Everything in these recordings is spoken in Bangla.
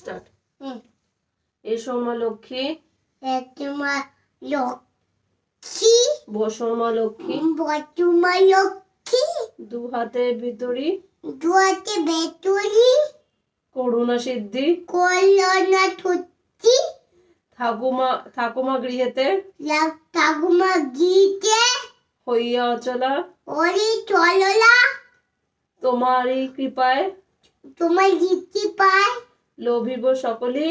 স্টার্ট। এসো মা লক্ষ্মী, মা লক্ষ্মী, বসো মা লক্ষ্মী, বটুমা লক্ষ্মী, দু হাতের ভিতরি দুয়াতে বেতুরি, করুণা সিদ্ধি, কল্যাণা তুতি, ঠাকুমা গৃহেতে, ঠাকুমা গীতে, হইয়া অচলা, ওরি চললা, তোমারই কৃপায়, তোমার গীতি পায়, লোভিব সকলি,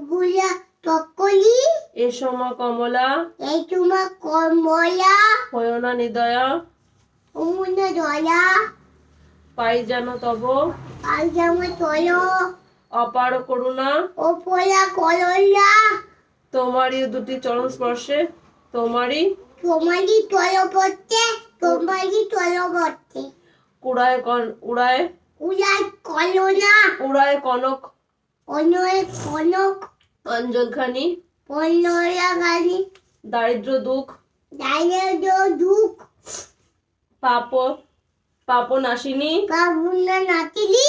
গুলা তকলি, এসো মা কমলা, এই তোমার কমলা, হয় না নিদয়া, অমুনা দয়া, পাই যেন তব, আজ আমার চলো, অপার করুণা, ও পোলা করলা, তোমারই দুটি চরণ স্পর্শে, তোমারই তোমারই চলো পড়তে, তোমারই চলো পড়তে, উড়ায় উড়াই কলনা, উড়ায় কনক অনয় কনক, অঞ্জলখানি, পনেরা গানি, দারিদ্র দুঃখ, দাইরে দুঃখ, পাপ নাশিনী, বাবুনা নাতিলি,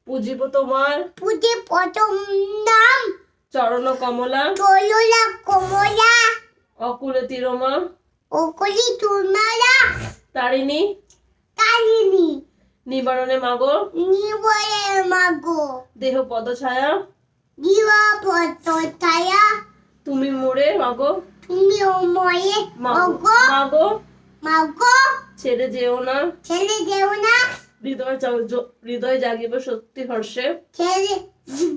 পুজিব তোমার পুজে প্রথম নাম, চরণ কমলা, চলোলা কমলা, অকুলে তিরমা, ওকলি তোমারা, তারিণী, কালিনী, নিবারণে মাগো, নিবরে মাগো, দেহ পদছায়া, দিবা পত ছায়া, তুমি মোরে মাগো, তুমি ময়ে মাগো, মাগো মাগো, ছেড়ে যেও না, ছেলে যেও না, হৃদয় জাগিব সত্যি হর্ষে, ছেলে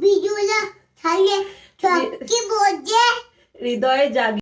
বিজুলা ছালে চকি বোঝে, হৃদয়ে জাগি